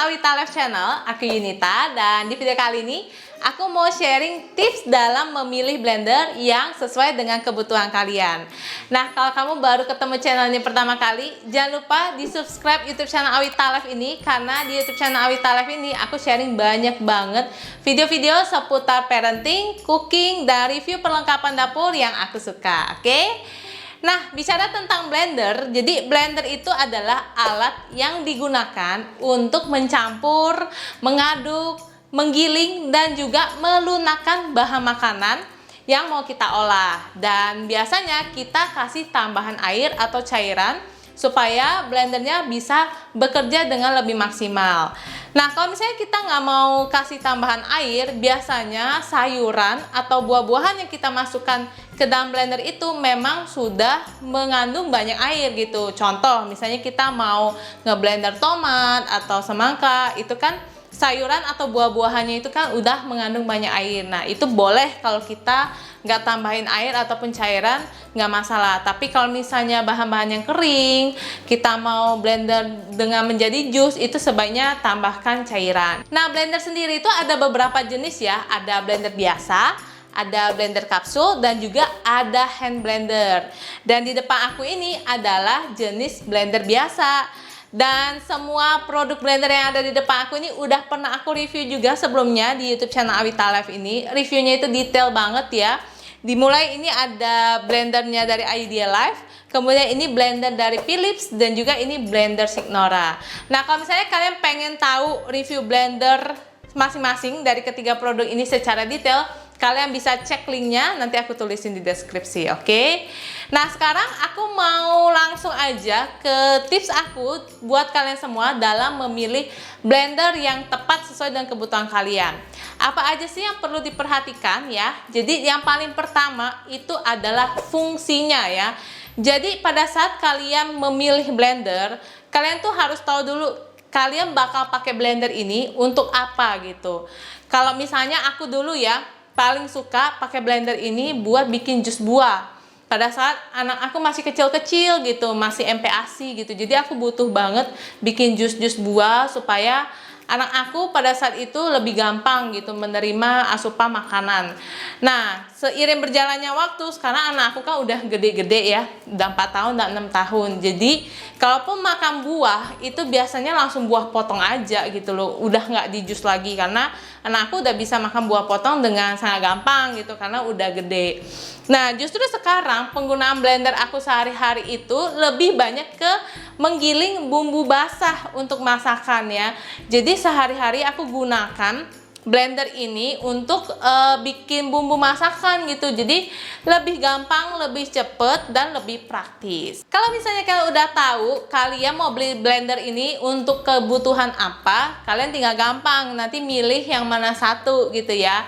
Awita Life Channel, aku Yunita, dan di video kali ini aku mau sharing tips dalam memilih blender yang sesuai dengan kebutuhan kalian. Nah, kalau kamu baru ketemu channel ini pertama kali, jangan lupa di subscribe YouTube channel Awita Life ini, karena di YouTube channel Awita Life ini aku sharing banyak banget video-video seputar parenting, cooking, dan review perlengkapan dapur yang aku suka. Oke? Nah, bicara tentang blender, jadi blender itu adalah alat yang digunakan untuk mencampur, mengaduk, menggiling, dan juga melunakkan bahan makanan yang mau kita olah. Dan biasanya kita kasih tambahan air atau cairan supaya blendernya bisa bekerja dengan lebih maksimal. Nah, kalau misalnya kita nggak mau kasih tambahan air, biasanya sayuran atau buah-buahan yang kita masukkan ke dalam blender itu memang sudah mengandung banyak air gitu. Contoh, misalnya kita mau ngeblender tomat atau semangka, itu kan sayuran atau buah-buahannya itu kan udah mengandung banyak air. Nah, itu boleh kalau kita nggak tambahin air ataupun cairan, nggak masalah. Tapi kalau misalnya bahan-bahan yang kering, kita mau blender dengan menjadi jus, itu sebaiknya tambahkan cairan. Nah, blender sendiri itu ada beberapa jenis ya. Ada blender biasa, ada blender kapsul, dan juga ada hand blender. Dan di depan aku ini adalah jenis blender biasa. Dan semua produk blender yang ada di depan aku ini udah pernah aku review juga sebelumnya di YouTube channel Awita Life ini. Reviewnya itu detail banget ya. Dimulai ini ada blendernya dari Idea Life, kemudian ini blender dari Philips, dan juga ini blender Signora. Nah, kalau misalnya kalian pengen tahu review blender masing-masing dari ketiga produk ini secara detail, kalian bisa cek linknya, nanti aku tulisin di deskripsi, oke? Nah, sekarang aku mau langsung aja ke tips aku buat kalian semua dalam memilih blender yang tepat sesuai dengan kebutuhan kalian. Apa aja sih yang perlu diperhatikan ya? Jadi yang paling pertama itu adalah fungsinya ya. Jadi pada saat kalian memilih blender, kalian tuh harus tahu dulu kalian bakal pakai blender ini untuk apa gitu. Kalau misalnya aku dulu ya, paling suka pakai blender ini buat bikin jus buah. Pada saat anak aku masih kecil-kecil gitu, masih MPASI gitu. Jadi aku butuh banget bikin jus-jus buah supaya anak aku pada saat itu lebih gampang gitu menerima asupan makanan. Nah, seiring berjalannya waktu, sekarang anak aku kan udah gede-gede ya, udah 4 tahun dan 6 tahun. Jadi, kalaupun makan buah, itu biasanya langsung buah potong aja gitu loh. Udah nggak di jus lagi, karena anak aku udah bisa makan buah potong dengan sangat gampang gitu, karena udah gede. Nah, justru sekarang penggunaan blender aku sehari-hari itu lebih banyak ke menggiling bumbu basah untuk masakan ya. Jadi sehari-hari aku gunakan blender ini untuk bikin bumbu masakan gitu. Jadi lebih gampang, lebih cepet, dan lebih praktis. Kalau misalnya kalian udah tahu kalian mau beli blender ini untuk kebutuhan apa, kalian tinggal gampang nanti milih yang mana satu gitu ya.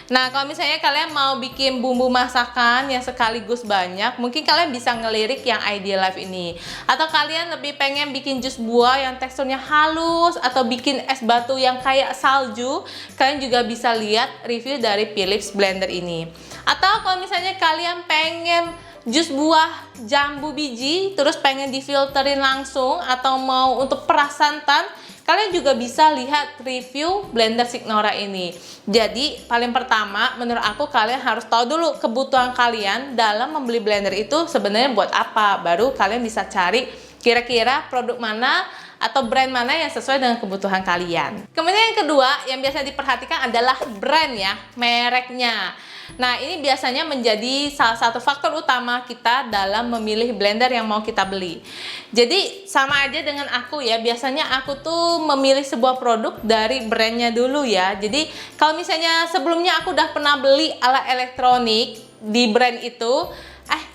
Nah, kalau misalnya kalian mau bikin bumbu masakan yang sekaligus banyak, mungkin kalian bisa ngelirik yang Idea Life ini. Atau kalian lebih pengen bikin jus buah yang teksturnya halus, atau bikin es batu yang kayak salju, kalian juga bisa lihat review dari Philips blender ini. Atau kalau misalnya kalian pengen jus buah jambu biji, terus pengen difilterin langsung, atau mau untuk peras santan, kalian juga bisa lihat review blender Signora ini. Jadi paling pertama menurut aku kalian harus tahu dulu kebutuhan kalian dalam membeli blender itu sebenarnya buat apa. Baru kalian bisa cari kira-kira produk mana atau brand mana yang sesuai dengan kebutuhan kalian. Kemudian yang kedua yang biasa diperhatikan adalah brand ya, mereknya. Nah, ini biasanya menjadi salah satu faktor utama kita dalam memilih blender yang mau kita beli. Jadi sama aja dengan aku ya, biasanya aku tuh memilih sebuah produk dari brandnya dulu ya. Jadi kalau misalnya sebelumnya aku udah pernah beli alat elektronik di brand itu,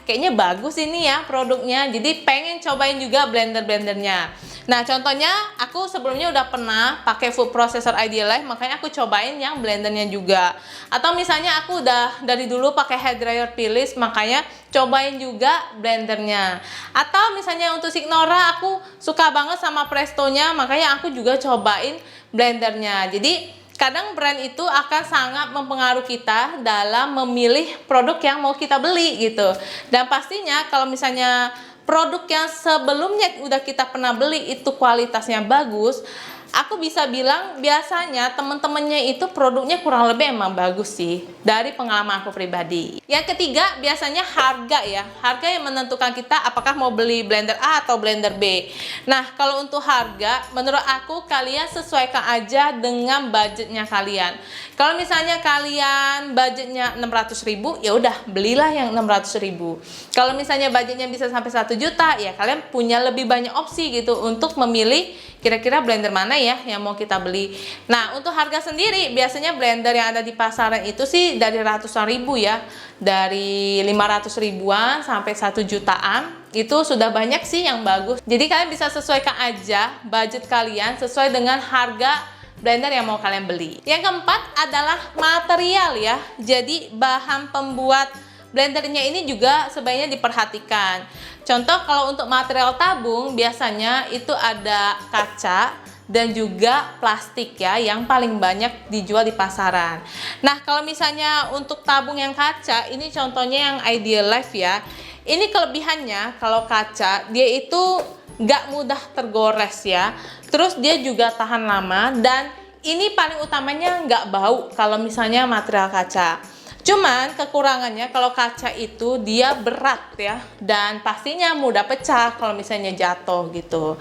kayaknya bagus ini ya produknya, jadi pengen cobain juga blender-blendernya. Nah, contohnya aku sebelumnya udah pernah pakai food processor Idea Life, makanya aku cobain yang blendernya juga. Atau misalnya aku udah dari dulu pakai hair dryer Philips, makanya cobain juga blendernya. Atau misalnya untuk Signora aku suka banget sama Prestonya, makanya aku juga cobain blendernya. Jadi kadang brand itu akan sangat mempengaruhi kita dalam memilih produk yang mau kita beli gitu. Dan pastinya kalau misalnya produk yang sebelumnya udah kita pernah beli itu kualitasnya bagus, aku bisa bilang biasanya temen-temennya itu produknya kurang lebih emang bagus sih dari pengalaman aku pribadi. Yang ketiga biasanya harga ya, harga yang menentukan kita apakah mau beli blender A atau blender B. Nah kalau untuk harga, menurut aku kalian sesuaikan aja dengan budgetnya kalian. Kalau misalnya kalian budgetnya 600.000, ya udah belilah yang 600.000. Kalau misalnya budgetnya bisa sampai 1 juta, ya kalian punya lebih banyak opsi gitu untuk memilih kira-kira blender mana ya yang mau kita beli. Nah untuk harga sendiri biasanya blender yang ada di pasaran itu sih dari ratusan ribu ya, dari 500 ribuan sampai 1 jutaan itu sudah banyak sih yang bagus. Jadi kalian bisa sesuaikan aja budget kalian sesuai dengan harga blender yang mau kalian beli. Yang keempat adalah material ya. Jadi bahan pembuat blendernya ini juga sebaiknya diperhatikan. Contoh kalau untuk material tabung biasanya itu ada kaca dan juga plastik ya yang paling banyak dijual di pasaran. Nah kalau misalnya untuk tabung yang kaca ini contohnya yang Ideal Life ya. Ini kelebihannya kalau kaca dia itu nggak mudah tergores ya. Terus dia juga tahan lama dan ini paling utamanya nggak bau kalau misalnya material kaca. Cuman kekurangannya kalau kaca itu dia berat ya dan pastinya mudah pecah kalau misalnya jatuh gitu.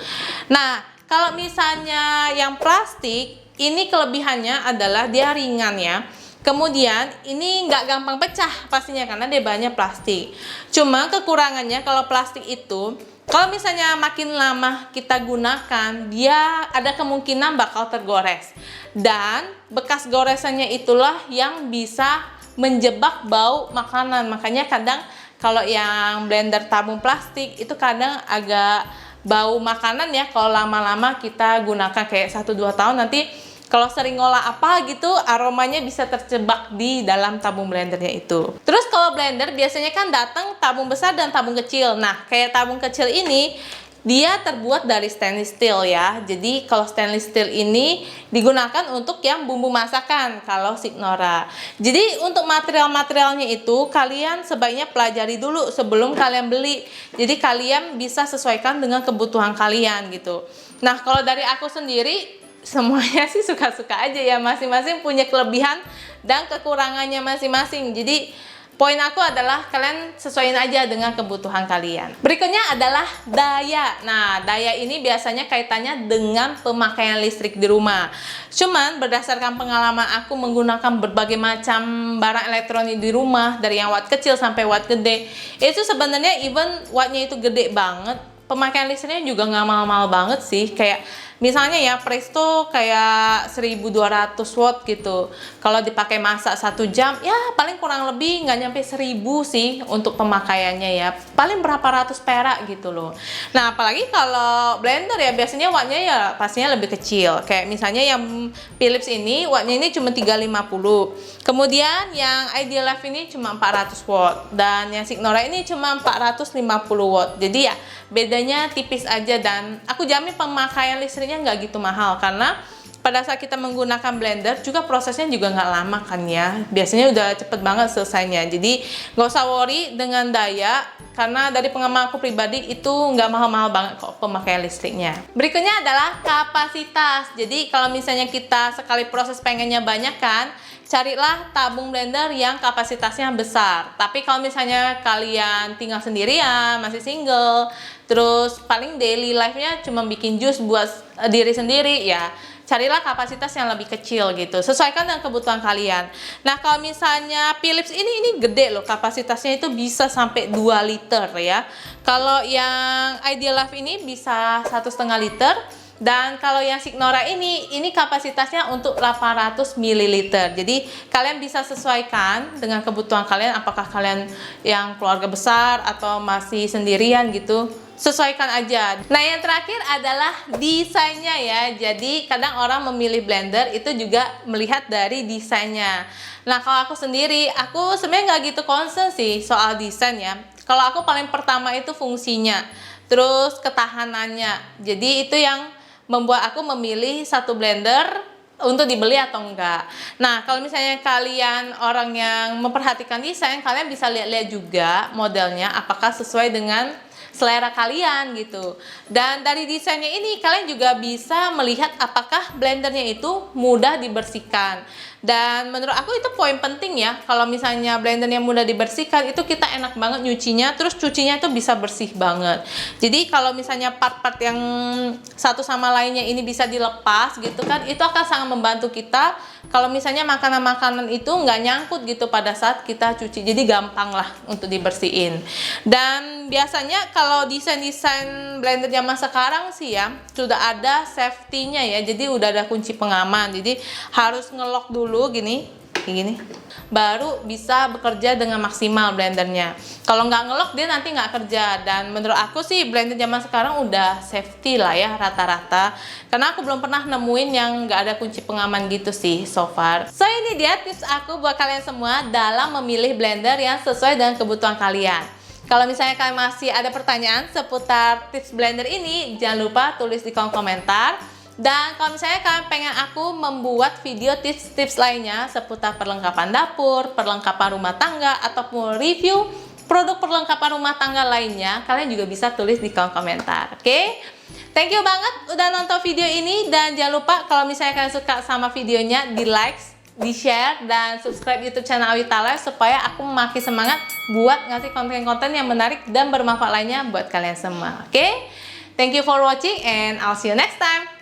Nah kalau misalnya yang plastik ini kelebihannya adalah dia ringan ya. Kemudian ini nggak gampang pecah pastinya karena dia banyak plastik. Cuma kekurangannya kalau plastik itu kalau misalnya makin lama kita gunakan, dia ada kemungkinan bakal tergores. Dan bekas goresannya itulah yang bisa menjebak bau makanan. Makanya kadang kalau yang blender tabung plastik itu kadang agak bau makanan ya kalau lama-lama kita gunakan kayak 1-2 tahun nanti kalau sering ngolah apa gitu aromanya bisa terjebak di dalam tabung blendernya itu. Terus kalau blender biasanya kan datang tabung besar dan tabung kecil. Nah kayak tabung kecil ini dia terbuat dari stainless steel ya. Jadi kalau stainless steel ini digunakan untuk yang bumbu masakan kalau Signora. Jadi untuk material-materialnya itu kalian sebaiknya pelajari dulu sebelum kalian beli. Jadi kalian bisa sesuaikan dengan kebutuhan kalian gitu. Nah kalau dari aku sendiri semuanya sih suka-suka aja ya, masing-masing punya kelebihan dan kekurangannya masing-masing. Jadi poin aku adalah kalian sesuaiin aja dengan kebutuhan kalian. Berikutnya adalah daya. Nah, daya ini biasanya kaitannya dengan pemakaian listrik di rumah. Cuman berdasarkan pengalaman aku menggunakan berbagai macam barang elektronik di rumah, dari yang watt kecil sampai watt gede, itu sebenarnya even wattnya itu gede banget, pemakaian listriknya juga nggak mahal-mahal banget sih. Kayak misalnya ya Presto kayak 1200 watt gitu. Kalau dipakai masak 1 jam ya paling kurang lebih nggak nyampe 1000 sih untuk pemakaiannya ya. Paling berapa ratus perak gitu loh. Nah apalagi kalau blender ya biasanya wattnya ya pastinya lebih kecil. Kayak misalnya yang Philips ini wattnya ini cuma 350. Kemudian yang Ideal Life ini cuma 400 watt. Dan yang Signora ini cuma 450 watt. Jadi ya bedanya tipis aja dan aku jamin pemakaian listriknya nggak gitu mahal karena pada saat kita menggunakan blender juga prosesnya juga nggak lama kan ya, biasanya udah cepet banget selesainya. Jadi nggak usah worry dengan daya karena dari pengalaman aku pribadi itu nggak mahal-mahal banget kok pemakaian listriknya. Berikutnya adalah kapasitas. Jadi kalau misalnya kita sekali proses pengennya banyak kan, carilah tabung blender yang kapasitasnya besar. Tapi kalau misalnya kalian tinggal sendirian, masih single, terus paling daily life-nya cuma bikin jus buat diri sendiri ya, carilah kapasitas yang lebih kecil gitu, sesuaikan dengan kebutuhan kalian. Nah kalau misalnya Philips ini gede loh, kapasitasnya itu bisa sampai 2 liter ya. Kalau yang Ideal Life ini bisa 1,5 liter. Dan kalau yang Signora ini kapasitasnya untuk 800 ml. Jadi kalian bisa sesuaikan dengan kebutuhan kalian, apakah kalian yang keluarga besar atau masih sendirian gitu. Sesuaikan aja. Nah yang terakhir adalah desainnya ya. Jadi kadang orang memilih blender itu juga melihat dari desainnya. Nah kalau aku sendiri, aku sebenarnya nggak gitu concern sih soal desain ya. Kalau aku paling pertama itu fungsinya, terus ketahanannya. Jadi itu yang membuat aku memilih satu blender untuk dibeli atau enggak. Nah kalau misalnya kalian orang yang memperhatikan desain, kalian bisa lihat-lihat juga modelnya apakah sesuai dengan selera kalian gitu. Dan dari desainnya ini kalian juga bisa melihat apakah blendernya itu mudah dibersihkan. Dan menurut aku itu poin penting ya, kalau misalnya blendernya mudah dibersihkan itu kita enak banget nyucinya, terus cucinya itu bisa bersih banget. Jadi kalau misalnya part-part yang satu sama lainnya ini bisa dilepas gitu kan, itu akan sangat membantu kita kalau misalnya makanan-makanan itu nggak nyangkut gitu pada saat kita cuci. Jadi gampang lah untuk dibersihin. Dan biasanya kalau desain-desain blender zaman sekarang sih ya sudah ada safety-nya ya, jadi udah ada kunci pengaman, jadi harus ngelock dulu gini, kayak gini, baru bisa bekerja dengan maksimal blendernya. Kalau nggak ngelock dia nanti nggak kerja. Dan menurut aku sih blender zaman sekarang udah safety lah ya rata-rata, karena aku belum pernah nemuin yang nggak ada kunci pengaman gitu sih so far. So ini dia tips aku buat kalian semua dalam memilih blender yang sesuai dengan kebutuhan kalian. Kalau misalnya kalian masih ada pertanyaan seputar tips blender ini, jangan lupa tulis di kolom komentar. Dan kalau misalnya kalian pengen aku membuat video tips-tips lainnya seputar perlengkapan dapur, perlengkapan rumah tangga, ataupun review produk perlengkapan rumah tangga lainnya, kalian juga bisa tulis di kolom komentar. Oke? Thank you banget udah nonton video ini, dan jangan lupa kalau misalnya kalian suka sama videonya, di like, di share, dan subscribe YouTube channel Awita Life supaya aku makin semangat buat ngasih konten-konten yang menarik dan bermanfaat lainnya buat kalian semua. Oke? Thank you for watching and I'll see you next time.